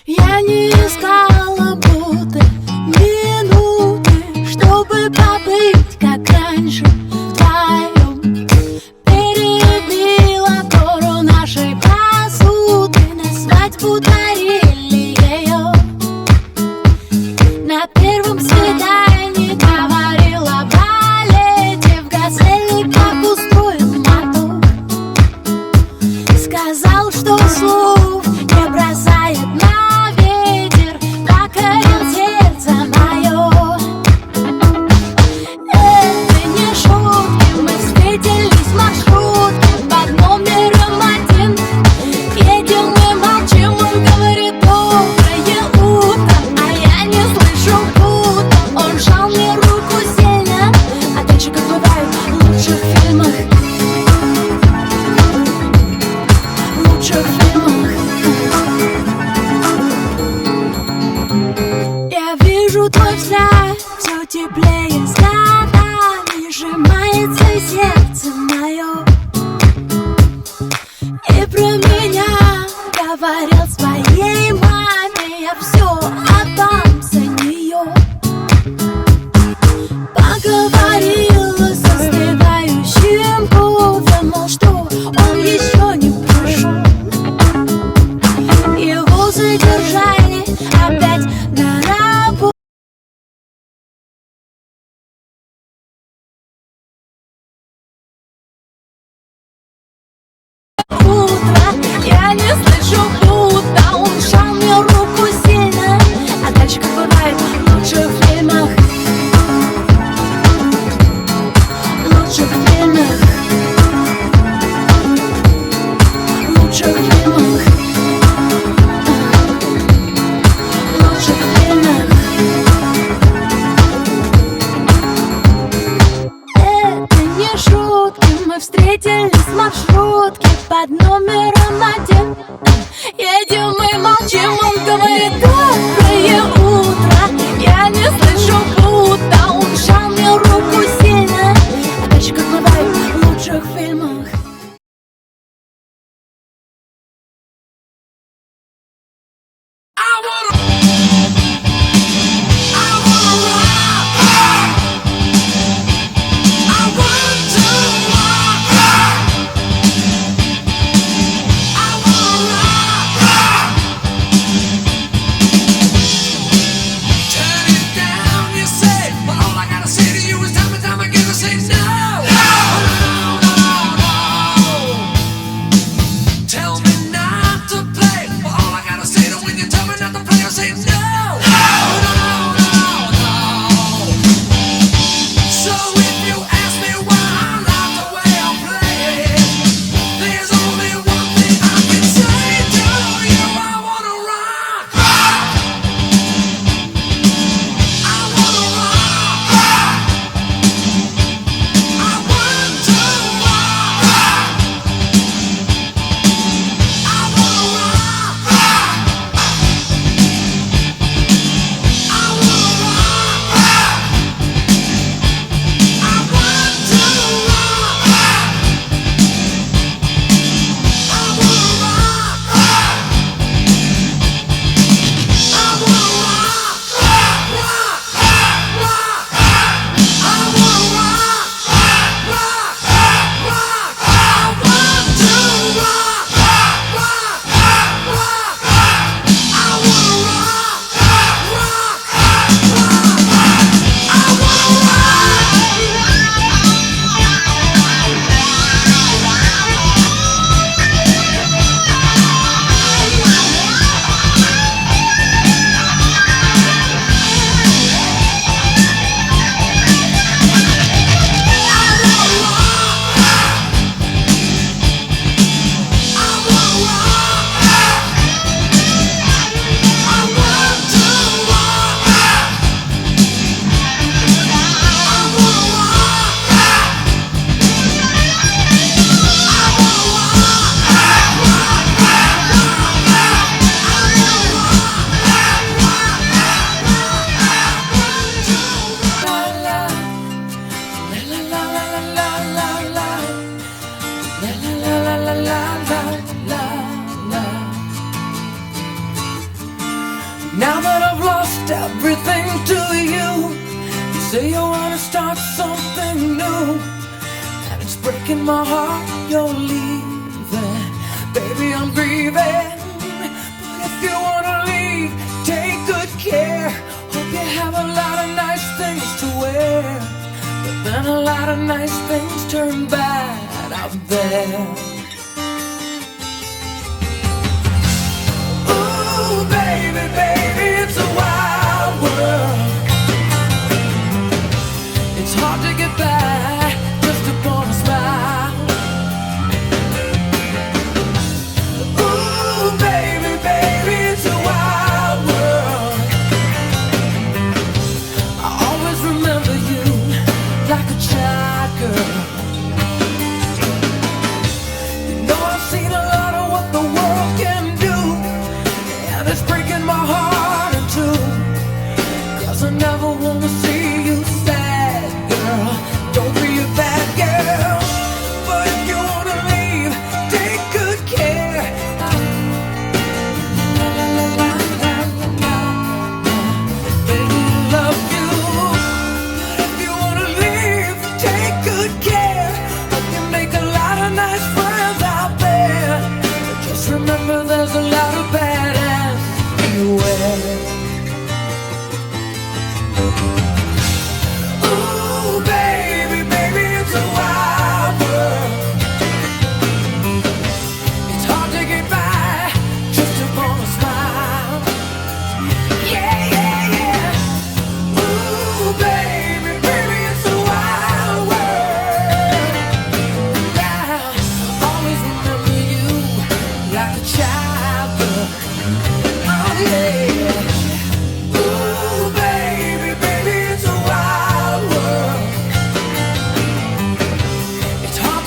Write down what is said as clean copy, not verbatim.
Я не искала будто минуты, чтобы побыть как раньше вдвоем. Перебила гору нашей посуды, на свадьбу дарили ее. На первом свидании говорила о балете, в газели как устроил мотор. Сказал, что слов не бросает на ветер, покорил сердце мое. Это не шутки, мы встретились в маршрутке под номером 1. Едем мы молчим, он говорит доброе утро, а я не слышу, будто он жал мне руку сильно. А дальше, как бывает в лучших фильмах, я вижу твой взгляд, все теплее с годами, сжимается сердце мое. И про меня говорил своей маме, я все отдам за нее. Поговорила с остывающим кофе, мол, что он еще не пришел. Его задержали опять на работу. Утро, я не слышу, будто он сжал мне руку сильно. А дальше, как бывает в лучших фильмах, лучших фильмах, лучших фильмах, лучших фильмах. Это не шутки, мы встретились в маршрутке под номером 1. Едем мы молчим, он говорит доброе утро, я не слышу, будто он сжал мне руку сильно. А дальше, как бывает в лучших фильмах. I wanna that I've lost everything to you. You say you wanna start something new, and it's breaking my heart you're leaving. Baby, I'm grieving, but if you wanna leave, take good care. Hope you have a lot of nice things to wear, but then a lot of nice things turn bad out there. Ooh, baby, baby, it's a wild world. It's hard to get by just upon a smile. Ooh, baby, baby, it's a wild world. I always remember you like a child girl. You know I've seen a lot of what the world can do, and it's breaking my heart in two. 'Cause I never wanna see you sad, girl. Don't be a bad girl. But if you wanna leave, take good care. Baby, I love you. But if you wanna leave, take good care. Hope you make a lot of nice friends out there. But just remember there's a lot of bad and beware. Ooh, baby, baby, it's a wild world. It's hard to get by just upon a smile. Yeah, yeah, yeah. Ooh, baby, baby, it's a wild world. Yeah, always remember you like a child girl. Oh, yeah.